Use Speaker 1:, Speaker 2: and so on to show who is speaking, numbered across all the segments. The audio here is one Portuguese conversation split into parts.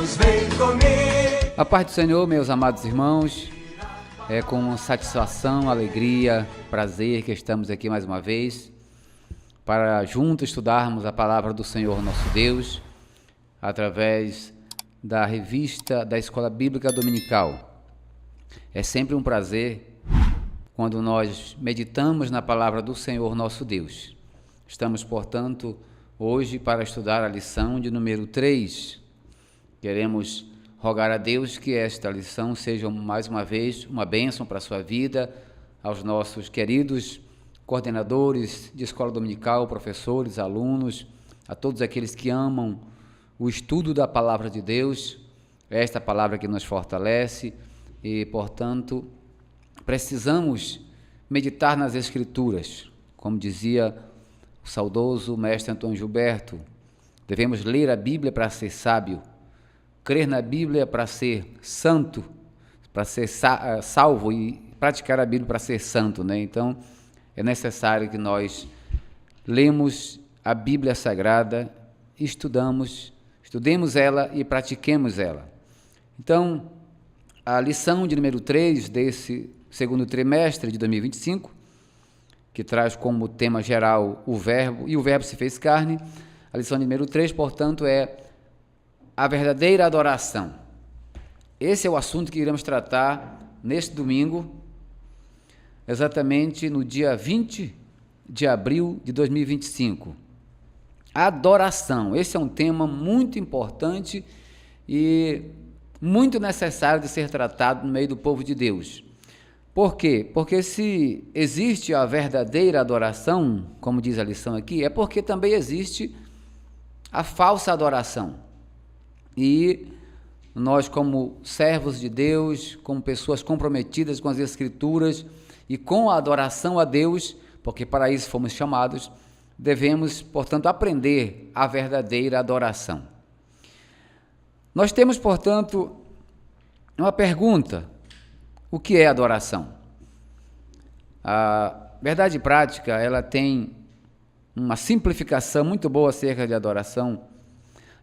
Speaker 1: Jesus vem comigo.
Speaker 2: A paz do Senhor, meus amados irmãos, é com satisfação, alegria, prazer que estamos aqui mais uma vez para juntos estudarmos a palavra do Senhor nosso Deus através da revista da Escola Bíblica Dominical. É sempre um prazer quando nós meditamos na palavra do Senhor nosso Deus. Estamos, portanto, hoje para estudar a lição de número 3. Queremos rogar a Deus que esta lição seja mais uma vez uma bênção para a sua vida, aos nossos queridos coordenadores de escola dominical, professores, alunos, a todos aqueles que amam o estudo da palavra de Deus, esta palavra que nos fortalece e, portanto, precisamos meditar nas Escrituras, como dizia o saudoso mestre Antônio Gilberto, devemos ler a Bíblia para ser sábio, crer na Bíblia para ser santo, para ser salvo e praticar a Bíblia para ser santo, né? Então, é necessário que nós lemos a Bíblia Sagrada, estudemos ela e pratiquemos ela. Então, a lição de número 3 desse segundo trimestre de 2025, que traz como tema geral o Verbo, e o Verbo se fez carne, a lição número 3, portanto, é a verdadeira adoração. Esse é o assunto que iremos tratar neste domingo, exatamente no dia 20 de abril de 2025. Adoração, esse é um tema muito importante e muito necessário de ser tratado no meio do povo de Deus. Por quê? Porque se existe a verdadeira adoração, como diz a lição aqui, é porque também existe a falsa adoração. E nós, como servos de Deus, como pessoas comprometidas com as Escrituras e com a adoração a Deus, porque para isso fomos chamados, devemos, portanto, aprender a verdadeira adoração. Nós temos, portanto, uma pergunta: o que é adoração? A verdade prática, ela tem uma simplificação muito boa acerca de adoração.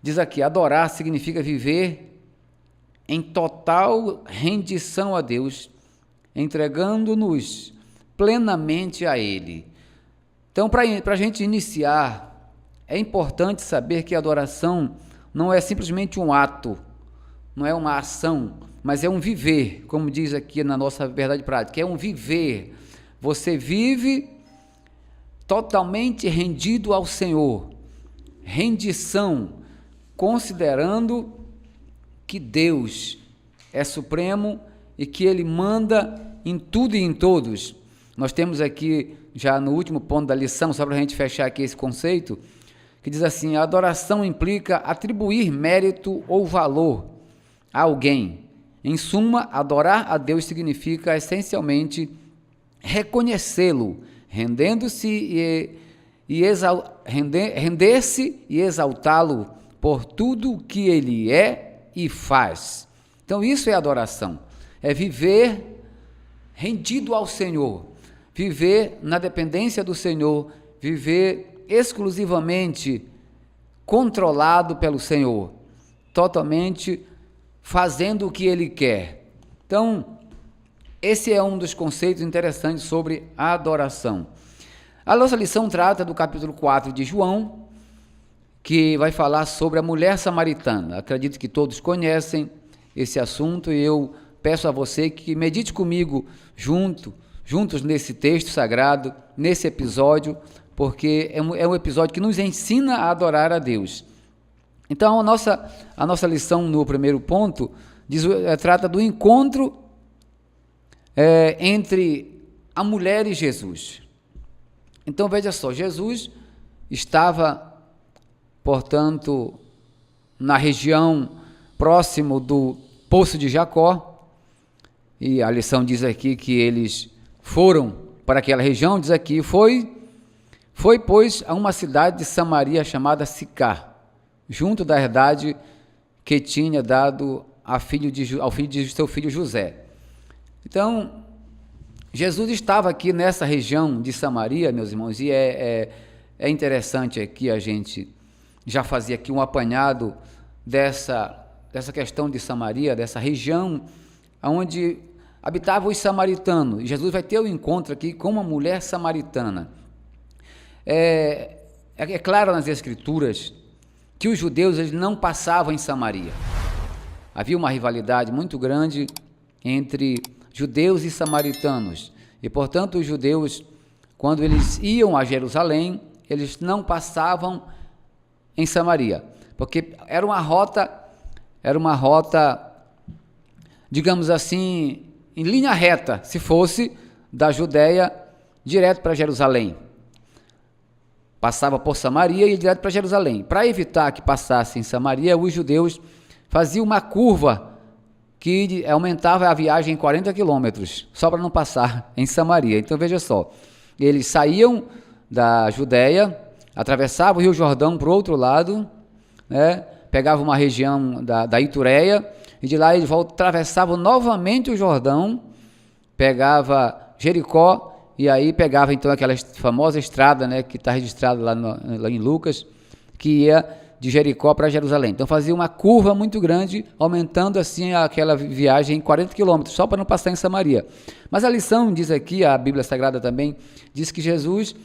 Speaker 2: Diz aqui, adorar significa viver em total rendição a Deus, entregando-nos plenamente a Ele. Então, para a gente iniciar, é importante saber que a adoração não é simplesmente um ato, não é uma ação, mas é um viver, como diz aqui na nossa verdade prática, é um viver. Você vive totalmente rendido ao Senhor, rendição, considerando que Deus é supremo e que Ele manda em tudo e em todos. Nós temos aqui, já no último ponto da lição, só para a gente fechar aqui esse conceito, que diz assim: a adoração implica atribuir mérito ou valor a alguém. Em suma, adorar a Deus significa essencialmente reconhecê-lo, render-se e exaltá-lo por tudo que Ele é e faz. Então isso é adoração, é viver rendido ao Senhor, viver na dependência do Senhor, viver exclusivamente controlado pelo Senhor, totalmente fazendo o que Ele quer. Então, esse é um dos conceitos interessantes sobre a adoração. A nossa lição trata do capítulo 4 de João, que vai falar sobre a mulher samaritana. Acredito que todos conhecem esse assunto e eu peço a você que medite comigo juntos nesse texto sagrado, nesse episódio, porque é um episódio que nos ensina a adorar a Deus. Então, a nossa lição no primeiro ponto trata do encontro entre a mulher e Jesus. Então, veja só, Jesus estava, portanto, na região próximo do Poço de Jacó, e a lição diz aqui que eles foram para aquela região, diz aqui, foi, pois, a uma cidade de Samaria chamada Sicar, junto da herdade que tinha dado ao filho de seu filho José. Então, Jesus estava aqui nessa região de Samaria, meus irmãos, e é interessante aqui a gente já fazer aqui um apanhado dessa questão de Samaria, dessa região onde habitavam os samaritanos. E Jesus vai ter um encontro aqui com uma mulher samaritana. É claro nas Escrituras que os judeus eles não passavam em Samaria. Havia uma rivalidade muito grande entre judeus e samaritanos. E, portanto, os judeus, quando eles iam a Jerusalém, eles não passavam em Samaria, porque era uma rota, digamos assim, em linha reta, se fosse da Judéia direto para Jerusalém. Passava por Samaria e ia direto para Jerusalém. Para evitar que passasse em Samaria, os judeus faziam uma curva que aumentava a viagem em 40 quilômetros, só para não passar em Samaria. Então, veja só, eles saíam da Judéia, atravessavam o Rio Jordão para o outro lado, né, pegavam uma região da Itureia, e de lá eles atravessavam novamente o Jordão, pegava Jericó, e aí pegava então aquela famosa estrada, né, que está registrada lá em Lucas, que ia de Jericó para Jerusalém. Então fazia uma curva muito grande, aumentando assim aquela viagem em 40 quilômetros, só para não passar em Samaria. Mas a lição diz aqui, a Bíblia Sagrada também, diz que Jesus,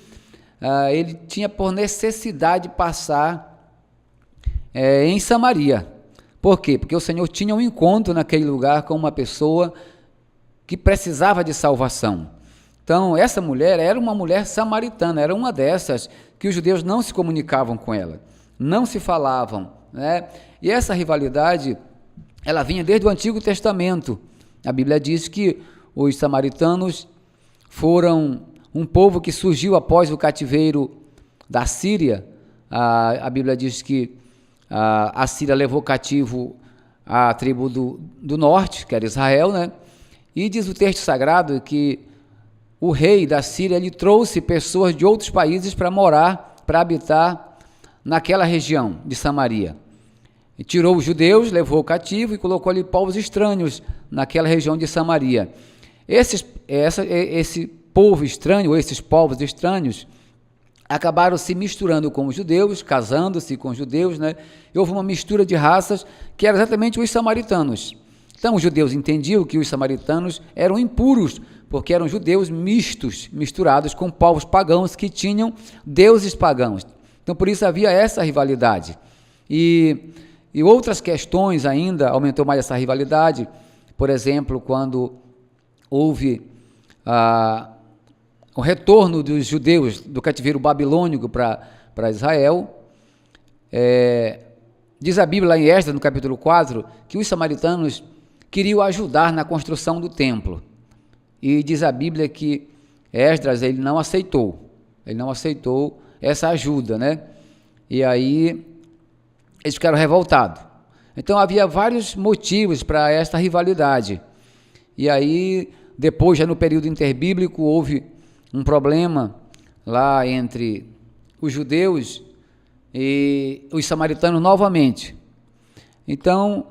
Speaker 2: ele tinha por necessidade passar em Samaria. Por quê? Porque o Senhor tinha um encontro naquele lugar com uma pessoa que precisava de salvação. Então, essa mulher era uma mulher samaritana, era uma dessas que os judeus não se comunicavam com ela, não se falavam, né? E essa rivalidade, ela vinha desde o Antigo Testamento. A Bíblia diz que os samaritanos foram um povo que surgiu após o cativeiro da Síria. A Bíblia diz que a Síria levou cativo a tribo do norte, que era Israel, né? E diz o texto sagrado que o rei da Síria, ele trouxe pessoas de outros países para morar, para habitar naquela região de Samaria. E tirou os judeus, levou cativo e colocou ali povos estranhos naquela região de Samaria. Esse povo estranho, ou esses povos estranhos, acabaram se misturando com os judeus, casando-se com os judeus, né? E houve uma mistura de raças que eram exatamente os samaritanos. Então os judeus entendiam que os samaritanos eram impuros, porque eram judeus misturados com povos pagãos que tinham deuses pagãos. Então por isso havia essa rivalidade. E outras questões ainda aumentou mais essa rivalidade. Por exemplo, quando houve o retorno dos judeus do cativeiro babilônico para Israel, diz a Bíblia lá em Esdras, no capítulo 4, que os samaritanos queriam ajudar na construção do templo. E diz a Bíblia que Esdras, ele não aceitou essa ajuda, né? E aí eles ficaram revoltados. Então havia vários motivos para esta rivalidade. E aí, depois, já no período interbíblico, houve um problema lá entre os judeus e os samaritanos novamente. Então,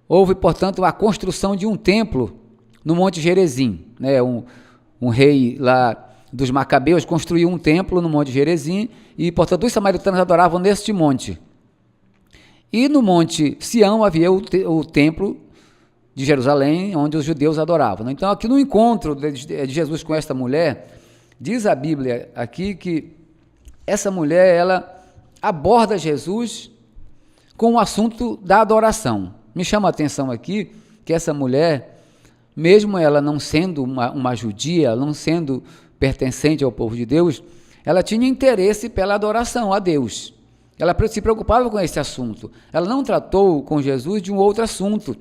Speaker 2: houve, portanto, a construção de um templo no Monte Gerizim, né? Um rei lá dos Macabeus construiu um templo no Monte Gerizim e, portanto, os samaritanos adoravam neste monte. E no Monte Sião havia o templo de Jerusalém, onde os judeus adoravam. Então, aqui no encontro de Jesus com esta mulher, diz a Bíblia aqui que essa mulher, ela aborda Jesus com o assunto da adoração. Me chama a atenção aqui que essa mulher, mesmo ela não sendo uma judia, não sendo pertencente ao povo de Deus, ela tinha interesse pela adoração a Deus. Ela se preocupava com esse assunto. Ela não tratou com Jesus de um outro assunto.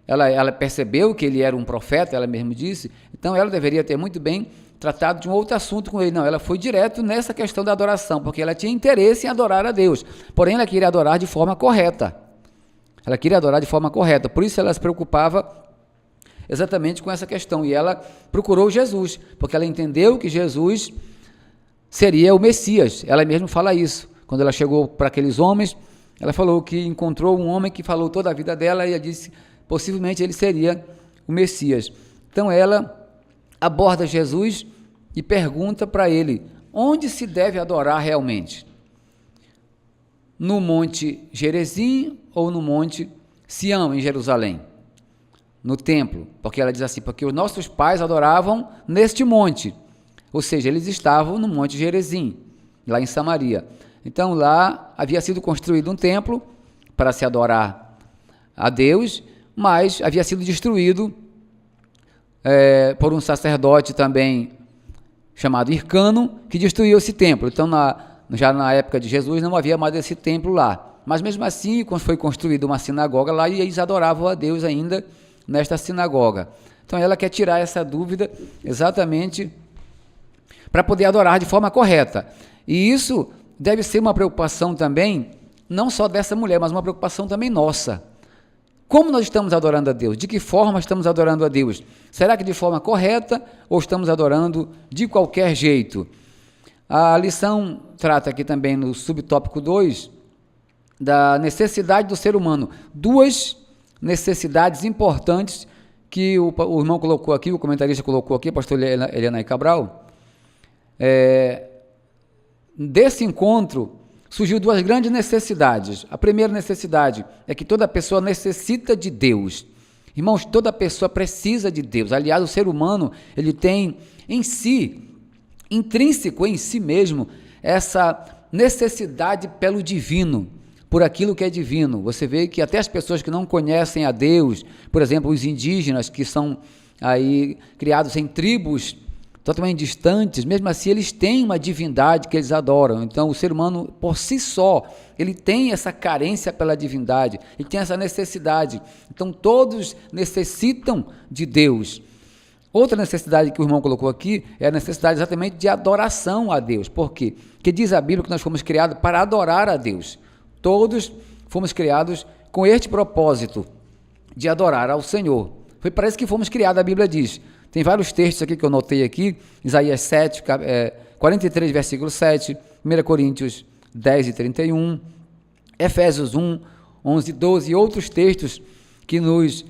Speaker 2: Ela percebeu que ele era um profeta, ela mesma disse, então ela deveria ter muito bem tratado de um outro assunto com ele. Não, ela foi direto nessa questão da adoração, porque ela tinha interesse em adorar a Deus, porém ela queria adorar de forma correta. Por isso ela se preocupava exatamente com essa questão, e ela procurou Jesus, porque ela entendeu que Jesus seria o Messias. Ela mesma fala isso. Quando ela chegou para aqueles homens, ela falou que encontrou um homem que falou toda a vida dela, e ela disse, possivelmente ele seria o Messias. Então ela aborda Jesus e pergunta para ele, onde se deve adorar realmente? No Monte Gerizim ou no Monte Sião, em Jerusalém, no templo, porque ela diz assim, porque os nossos pais adoravam neste monte, ou seja, eles estavam no Monte Gerizim, lá em Samaria. Então lá havia sido construído um templo para se adorar a Deus, mas havia sido destruído por um sacerdote também chamado Hircano, que destruiu esse templo. Então já na época de Jesus não havia mais esse templo lá, mas mesmo assim foi construída uma sinagoga lá e eles adoravam a Deus ainda nesta sinagoga. Então ela quer tirar essa dúvida exatamente para poder adorar de forma correta. E isso deve ser uma preocupação também, não só dessa mulher, mas uma preocupação também nossa. Como nós estamos adorando a Deus? De que forma estamos adorando a Deus? Será que de forma correta ou estamos adorando de qualquer jeito? A lição trata aqui também no subtópico 2 da necessidade do ser humano. Duas necessidades importantes que o irmão colocou aqui, o comentarista colocou aqui, o pastor Eliana Cabral. Desse encontro surgiu duas grandes necessidades. A primeira necessidade é que toda pessoa necessita de Deus. Irmãos, toda pessoa precisa de Deus. Aliás, o ser humano, ele tem em si, intrínseco em si mesmo, essa necessidade pelo divino, por aquilo que é divino. Você vê que até as pessoas que não conhecem a Deus, por exemplo, os indígenas que são aí criados em tribos totalmente distantes, mesmo assim eles têm uma divindade que eles adoram. Então o ser humano por si só, ele tem essa carência pela divindade, ele tem essa necessidade. Então todos necessitam de Deus. Outra necessidade que o irmão colocou aqui é a necessidade exatamente de adoração a Deus. Por quê? Porque diz a Bíblia que nós fomos criados para adorar a Deus. Todos fomos criados com este propósito de adorar ao Senhor. Foi para isso que fomos criados, a Bíblia diz. Tem vários textos aqui que eu notei aqui, Isaías 7, 43, versículo 7, 1 Coríntios 10 e 31, Efésios 1, 11 e 12, e outros textos que nos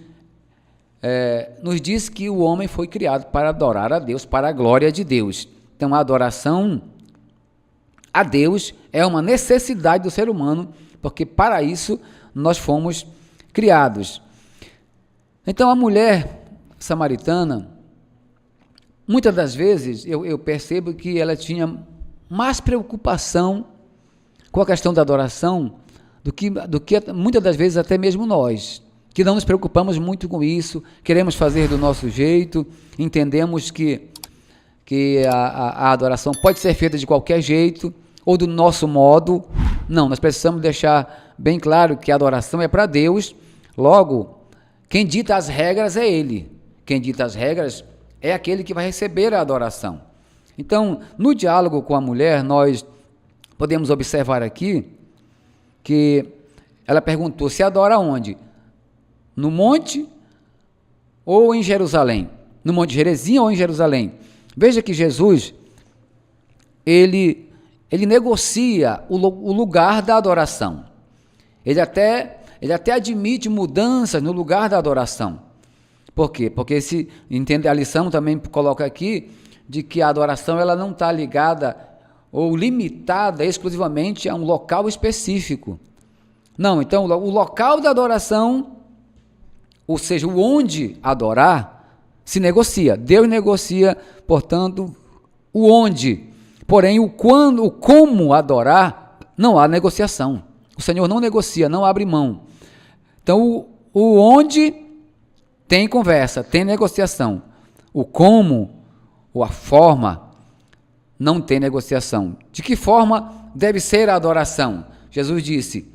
Speaker 2: diz que o homem foi criado para adorar a Deus, para a glória de Deus. Então, a adoração a Deus é uma necessidade do ser humano, porque para isso nós fomos criados. Então, a mulher samaritana, muitas das vezes eu percebo que ela tinha mais preocupação com a questão da adoração do que muitas das vezes até mesmo nós, que não nos preocupamos muito com isso, queremos fazer do nosso jeito, entendemos que a adoração pode ser feita de qualquer jeito ou do nosso modo. Não, nós precisamos deixar bem claro que a adoração é para Deus, logo, quem dita as regras é Ele, quem dita as regras é aquele que vai receber a adoração. Então, no diálogo com a mulher, nós podemos observar aqui que ela perguntou: se adora onde? No monte ou em Jerusalém? No Monte Gerizim ou em Jerusalém? Veja que Jesus, ele negocia o lugar da adoração. Ele até admite mudanças no lugar da adoração. Por quê? Porque a lição também coloca aqui de que a adoração ela não está ligada ou limitada exclusivamente a um local específico. Não, então o local da adoração, ou seja, o onde adorar, se negocia. Deus negocia, portanto, o onde. Porém, o quando, o como adorar, não há negociação. O Senhor não negocia, não abre mão. Então, o onde tem conversa, tem negociação. O como ou a forma não tem negociação. De que forma deve ser a adoração? Jesus disse: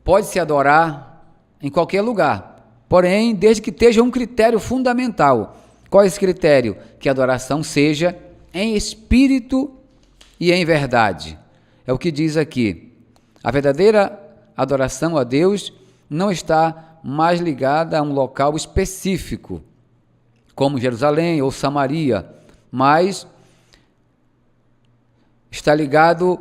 Speaker 2: pode-se adorar em qualquer lugar, porém, desde que esteja um critério fundamental. Qual é esse critério? Que a adoração seja em espírito e em verdade. É o que diz aqui. A verdadeira adoração a Deus não está mais ligada a um local específico, como Jerusalém ou Samaria, mas está ligado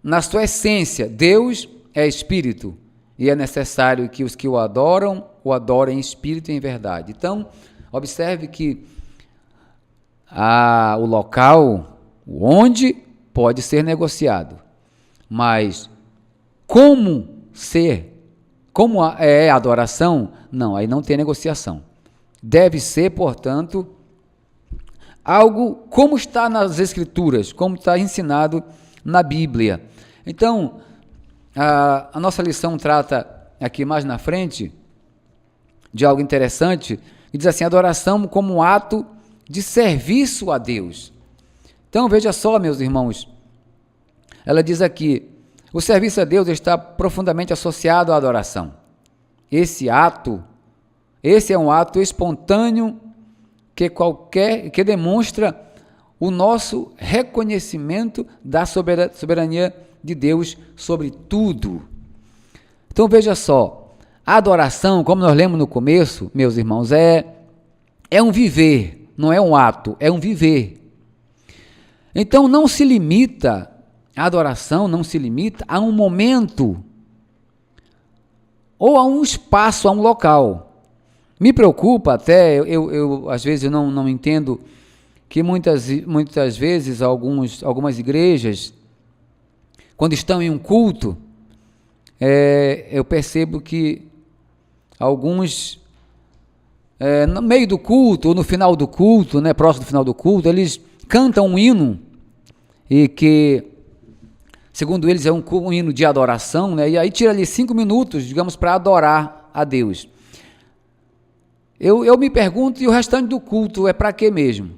Speaker 2: na sua essência. Deus é espírito e é necessário que os que o adorem em espírito e em verdade. Então, observe que o local, onde pode ser negociado, mas como como é adoração, não, aí não tem negociação. Deve ser, portanto, algo como está nas Escrituras, como está ensinado na Bíblia. Então, a nossa lição trata aqui mais na frente de algo interessante, e diz assim: adoração como um ato de serviço a Deus. Então, veja só, meus irmãos, ela diz aqui, o serviço a Deus está profundamente associado à adoração. Esse é um ato espontâneo que demonstra o nosso reconhecimento da soberania de Deus sobre tudo. Então veja só, a adoração, como nós lemos no começo, meus irmãos, é um viver, não é um ato, é um viver. Então a adoração não se limita a um momento ou a um espaço, a um local. Me preocupa até, eu às vezes não entendo que muitas vezes algumas igrejas, quando estão em um culto, eu percebo que alguns, no meio do culto, ou no final do culto, próximo do final do culto, eles cantam um hino, e que, segundo eles, é um hino de adoração, e aí tira ali 5 minutos, digamos, para adorar a Deus. Eu me pergunto, e o restante do culto é para quê mesmo?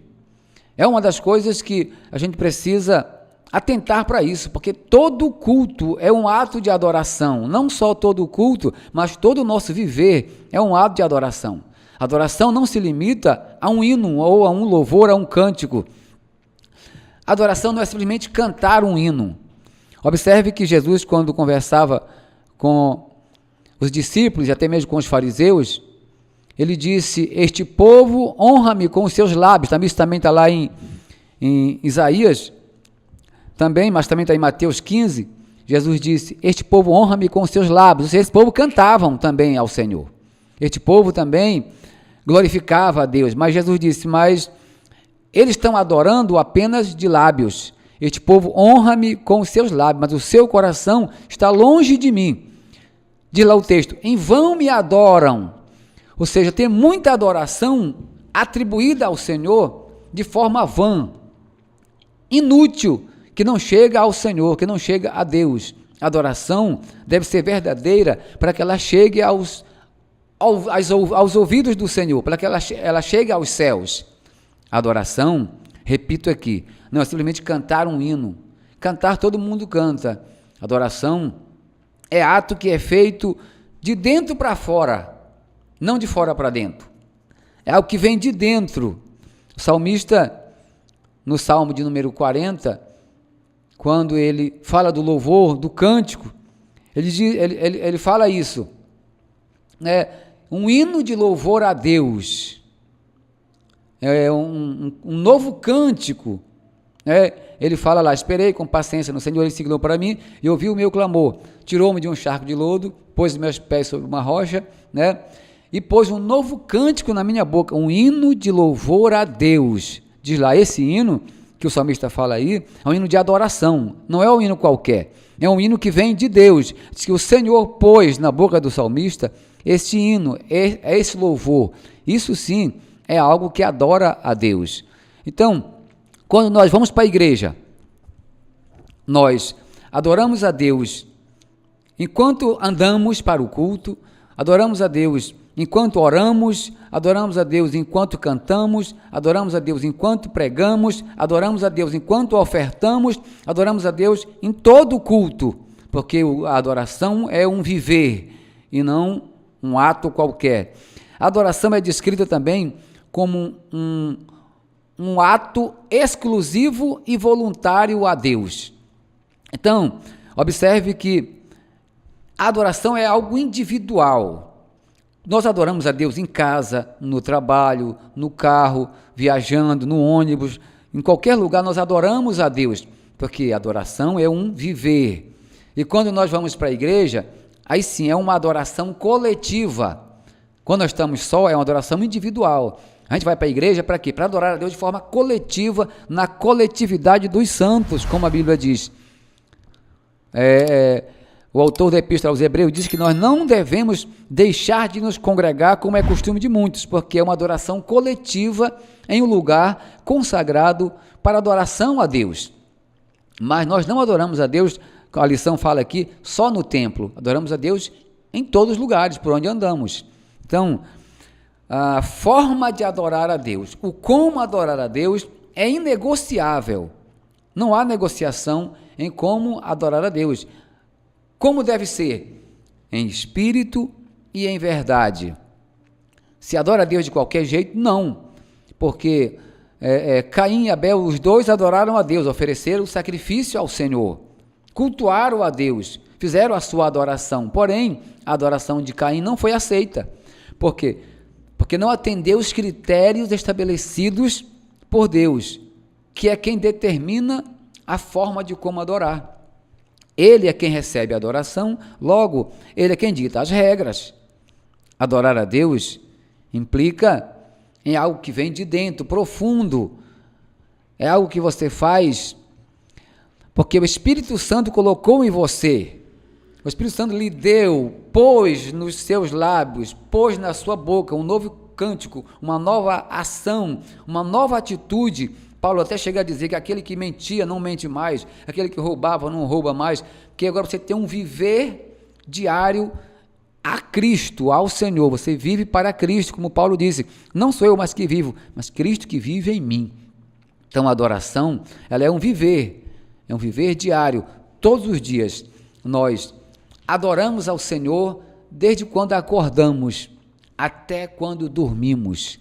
Speaker 2: É uma das coisas que a gente precisa atentar para isso, porque todo culto é um ato de adoração, não só todo culto, mas todo o nosso viver é um ato de adoração. Adoração não se limita a um hino, ou a um louvor, a um cântico. Adoração não é simplesmente cantar um hino. Observe que Jesus, quando conversava com os discípulos e até mesmo com os fariseus, ele disse: este povo honra-me com os seus lábios. Isso também está lá em Isaías, também, mas também está em Mateus 15. Jesus disse: este povo honra-me com os seus lábios. Ou seja, esse povo cantavam também ao Senhor. Este povo também glorificava a Deus. Mas Jesus disse: mas eles estão adorando apenas de lábios. Este povo honra-me com os seus lábios, mas o seu coração está longe de mim. Diz lá o texto: em vão me adoram. Ou seja, tem muita adoração atribuída ao Senhor de forma vã, inútil, que não chega ao Senhor, que não chega a Deus. A adoração deve ser verdadeira para que ela chegue aos ouvidos do Senhor, para que ela chegue aos céus. A adoração, repito aqui, não é simplesmente cantar um hino. Cantar todo mundo canta. Adoração é ato que é feito de dentro para fora, não de fora para dentro. É algo que vem de dentro. O salmista, no Salmo de número 40, quando ele fala do louvor, do cântico, ele fala isso, um hino de louvor a Deus, um novo cântico, ele fala lá: esperei com paciência no Senhor, ele se inclinou para mim e ouviu o meu clamor, tirou-me de um charco de lodo, pôs meus pés sobre uma rocha, e pôs um novo cântico na minha boca, um hino de louvor a Deus. Diz lá, esse hino que o salmista fala aí, é um hino de adoração, não é um hino qualquer, é um hino que vem de Deus. Diz que o Senhor pôs na boca do salmista esse hino, é esse louvor. Isso sim é algo que adora a Deus. Então, quando nós vamos para a igreja, nós adoramos a Deus enquanto andamos para o culto, adoramos a Deus enquanto oramos, adoramos a Deus enquanto cantamos, adoramos a Deus enquanto pregamos, adoramos a Deus enquanto ofertamos, adoramos a Deus em todo o culto, porque a adoração é um viver e não um ato qualquer. A adoração é descrita também como um ato exclusivo e voluntário a Deus. Então, observe que a adoração é algo individual. Nós adoramos a Deus em casa, no trabalho, no carro, viajando, no ônibus, em qualquer lugar nós adoramos a Deus, porque a adoração é um viver. E quando nós vamos para a igreja, aí sim é uma adoração coletiva. Quando nós estamos só, é uma adoração individual. A gente vai para a igreja para quê? Para adorar a Deus de forma coletiva, na coletividade dos santos, como a Bíblia diz. o autor da Epístola aos Hebreus diz que nós não devemos deixar de nos congregar como é costume de muitos, porque é uma adoração coletiva em um lugar consagrado para adoração a Deus. Mas nós não adoramos a Deus, a lição fala aqui, só no templo. Adoramos a Deus em todos os lugares, por onde andamos. Então, a forma de adorar a Deus, o como adorar a Deus é inegociável. Não há negociação em como adorar a Deus. Como deve ser? Em espírito e em verdade. Se adora a Deus de qualquer jeito? Não, porque Caim e Abel, os dois adoraram a Deus, ofereceram o sacrifício ao Senhor, cultuaram a Deus, fizeram a sua adoração, porém, a adoração de Caim não foi aceita. Por quê? Porque não atendeu os critérios estabelecidos por Deus, que é quem determina a forma de como adorar. Ele é quem recebe a adoração, logo, ele é quem dita as regras. Adorar a Deus implica em algo que vem de dentro, profundo. É algo que você faz porque o Espírito Santo colocou em você. O Espírito Santo lhe deu, pôs nos seus lábios, pôs na sua boca um novo cântico, uma nova ação, uma nova atitude. Paulo até chega a dizer que aquele que mentia não mente mais, aquele que roubava não rouba mais, porque agora você tem um viver diário a Cristo, ao Senhor, você vive para Cristo, como Paulo disse, não sou eu mais que vivo, mas Cristo que vive em mim. Então a adoração, ela é um viver diário, todos os dias nós adoramos ao Senhor desde quando acordamos até quando dormimos.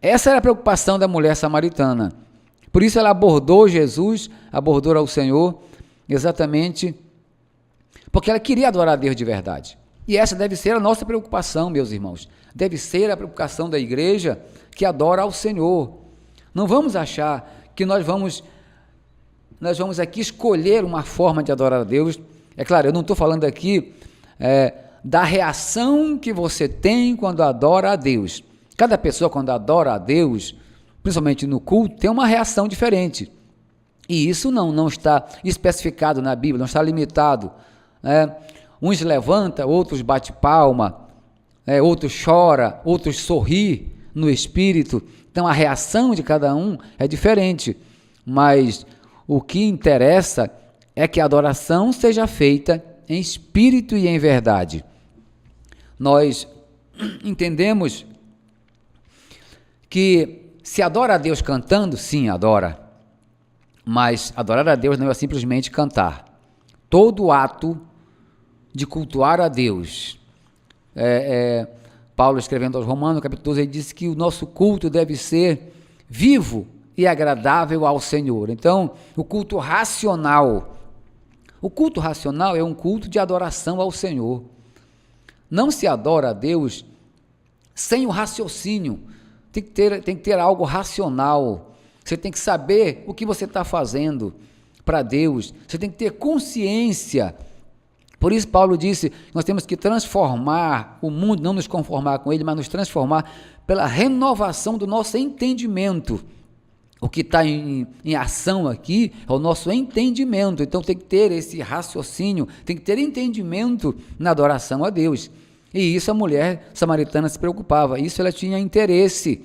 Speaker 2: Essa era a preocupação da mulher samaritana, por isso ela abordou Jesus, abordou ao Senhor, exatamente porque ela queria adorar a Deus de verdade. E essa deve ser a nossa preocupação, meus irmãos, deve ser a preocupação da igreja que adora ao Senhor. Não vamos achar que nós vamos aqui escolher uma forma de adorar a Deus. É claro, eu não estou falando aqui da reação que você tem quando adora a Deus. Cada pessoa, quando adora a Deus, principalmente no culto, tem uma reação diferente. E isso não está especificado na Bíblia, não está limitado. Uns levanta, outros bate palma, outros chora, outros sorri no espírito. Então a reação de cada um é diferente. Mas o que interessa é que a adoração seja feita em espírito e em verdade. Nós entendemos que se adora a Deus cantando, sim, adora. Mas adorar a Deus não é simplesmente cantar. Todo ato de cultuar a Deus. Paulo, escrevendo aos Romanos, capítulo 12, ele disse que o nosso culto deve ser vivo e agradável ao Senhor. Então, o culto racional é um culto de adoração ao Senhor. Não se adora a Deus sem o raciocínio. Tem que ter algo racional. Você tem que saber o que você está fazendo para Deus. Você tem que ter consciência. Por isso Paulo disse, nós temos que transformar o mundo, não nos conformar com ele, mas nos transformar pela renovação do nosso entendimento. O que está em ação aqui é o nosso entendimento, então tem que ter esse raciocínio, tem que ter entendimento na adoração a Deus. E isso a mulher samaritana se preocupava, isso ela tinha interesse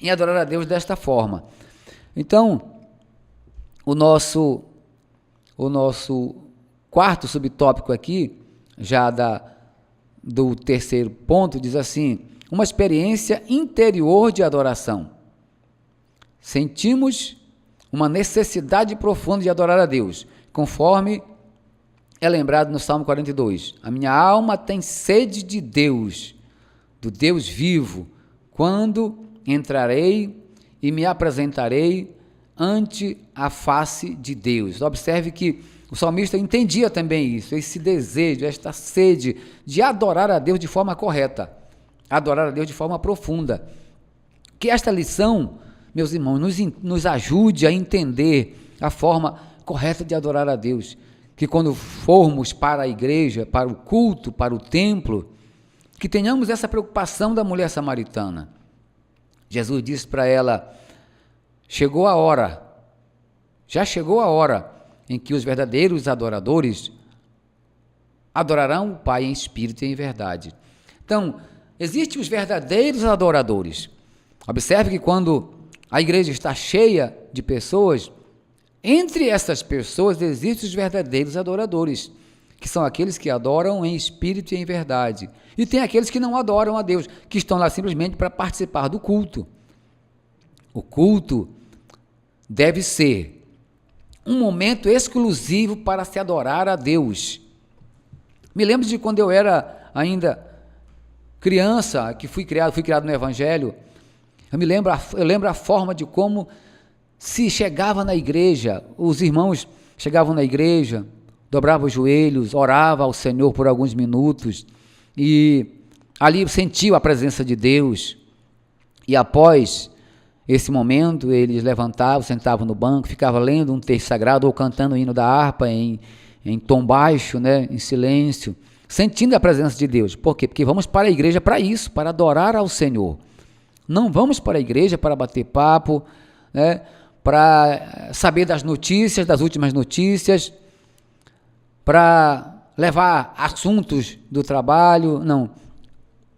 Speaker 2: em adorar a Deus desta forma. Então, o nosso quarto subtópico aqui, já do terceiro ponto, diz assim, uma experiência interior de adoração. Sentimos uma necessidade profunda de adorar a Deus, conforme é lembrado no Salmo 42. A minha alma tem sede de Deus, do Deus vivo, quando entrarei e me apresentarei ante a face de Deus. Observe que o salmista entendia também isso, esse desejo, esta sede de adorar a Deus de forma correta, adorar a Deus de forma profunda. Que esta lição, meus irmãos, nos ajude a entender a forma correta de adorar a Deus. Que quando formos para a igreja, para o culto, para o templo, que tenhamos essa preocupação da mulher samaritana. Jesus disse para ela, já chegou a hora em que os verdadeiros adoradores adorarão o Pai em espírito e em verdade. Então, existem os verdadeiros adoradores. Observe que quando a igreja está cheia de pessoas, entre essas pessoas existem os verdadeiros adoradores, que são aqueles que adoram em espírito e em verdade. E tem aqueles que não adoram a Deus, que estão lá simplesmente para participar do culto. O culto deve ser um momento exclusivo para se adorar a Deus. Me lembro de quando eu era ainda criança, que fui criado no Evangelho. Eu lembro a forma de como se chegava na igreja. Os irmãos chegavam na igreja, dobravam os joelhos, oravam ao Senhor por alguns minutos e ali sentiam a presença de Deus. E após esse momento, eles levantavam, sentavam no banco, ficavam lendo um texto sagrado ou cantando o hino da harpa em tom baixo, né, em silêncio, sentindo a presença de Deus. Por quê? Porque vamos para a igreja para isso, para adorar ao Senhor. Não vamos para a igreja para bater papo, né, para saber das notícias, das últimas notícias, para levar assuntos do trabalho. Não.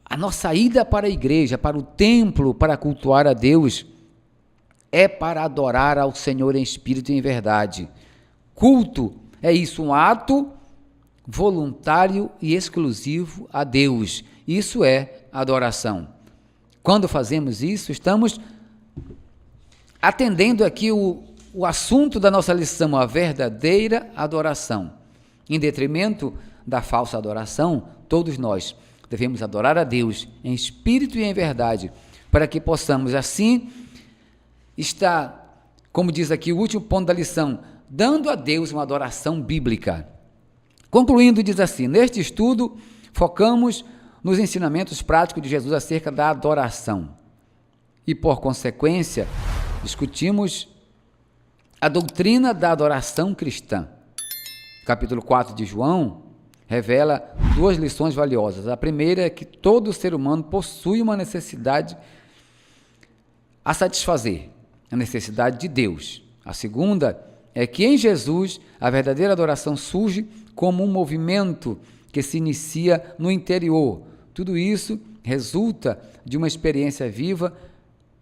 Speaker 2: A nossa ida para a igreja, para o templo, para cultuar a Deus, é para adorar ao Senhor em espírito e em verdade. Culto é isso, um ato voluntário e exclusivo a Deus. Isso é adoração. Quando fazemos isso, estamos atendendo aqui o assunto da nossa lição, a verdadeira adoração. Em detrimento da falsa adoração, todos nós devemos adorar a Deus em espírito e em verdade, para que possamos assim estar, como diz aqui o último ponto da lição, dando a Deus uma adoração bíblica. Concluindo, diz assim: neste estudo, focamos nos ensinamentos práticos de Jesus acerca da adoração e, por consequência, discutimos a doutrina da adoração cristã. Capítulo 4 de João revela duas lições valiosas. A primeira é que todo ser humano possui uma necessidade a satisfazer, a necessidade de Deus. A segunda é que em Jesus a verdadeira adoração surge como um movimento que se inicia no interior. Tudo isso resulta de uma experiência viva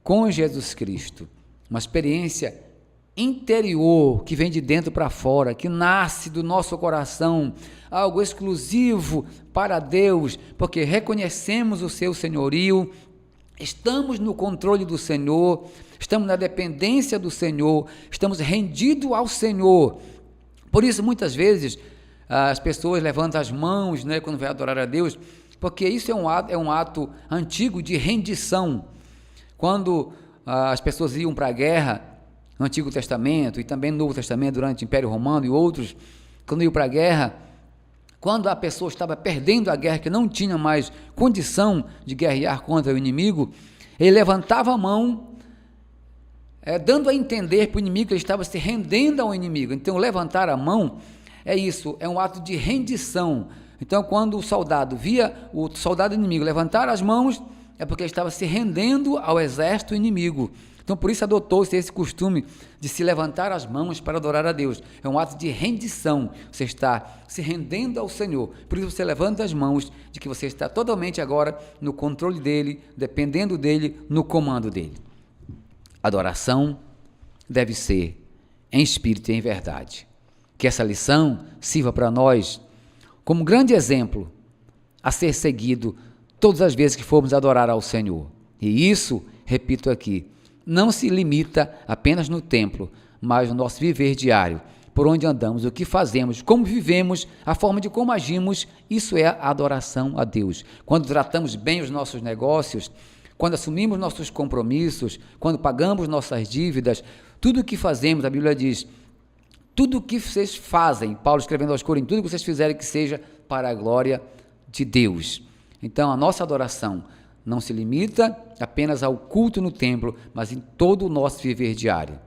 Speaker 2: com Jesus Cristo, uma experiência interior que vem de dentro para fora, que nasce do nosso coração, algo exclusivo para Deus, porque reconhecemos o seu senhorio, estamos no controle do Senhor, estamos na dependência do Senhor, estamos rendidos ao Senhor. Por isso, muitas vezes, as pessoas levantam as mãos, né, quando vai adorar a Deus, porque isso é um ato antigo de rendição. Quando as pessoas iam para a guerra, no Antigo Testamento e também no Novo Testamento, durante o Império Romano e outros, quando iam para a guerra, quando a pessoa estava perdendo a guerra, que não tinha mais condição de guerrear contra o inimigo, ele levantava a mão, dando a entender para o inimigo que ele estava se rendendo ao inimigo. Então, levantar a mão é isso, é um ato de rendição. Então, quando o soldado via o soldado inimigo levantar as mãos, é porque ele estava se rendendo ao exército inimigo. Então, por isso adotou-se esse costume de se levantar as mãos para adorar a Deus. É um ato de rendição. Você está se rendendo ao Senhor. Por isso você levanta as mãos de que você está totalmente agora no controle dEle, dependendo dEle, no comando dEle. Adoração deve ser em espírito e em verdade. Que essa lição sirva para nós como grande exemplo a ser seguido todas as vezes que formos adorar ao Senhor. E isso, repito aqui, não se limita apenas no templo, mas no nosso viver diário, por onde andamos, o que fazemos, como vivemos, a forma de como agimos, isso é a adoração a Deus. Quando tratamos bem os nossos negócios, quando assumimos nossos compromissos, quando pagamos nossas dívidas, tudo o que fazemos, a Bíblia diz, tudo o que vocês fazem, Paulo escrevendo aos Coríntios, tudo o que vocês fizerem que seja para a glória de Deus. Então, a nossa adoração não se limita apenas ao culto no templo, mas em todo o nosso viver diário.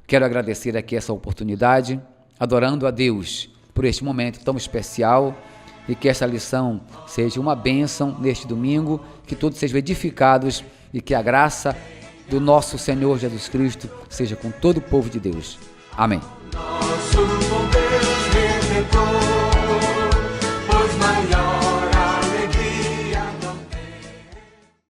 Speaker 2: Quero agradecer aqui essa oportunidade, adorando a Deus por este momento tão especial, e que essa lição seja uma bênção neste domingo, que todos sejam edificados e que a graça do nosso Senhor Jesus Cristo seja com todo o povo de Deus. Amém.
Speaker 1: Nosso bom Deus Redentor.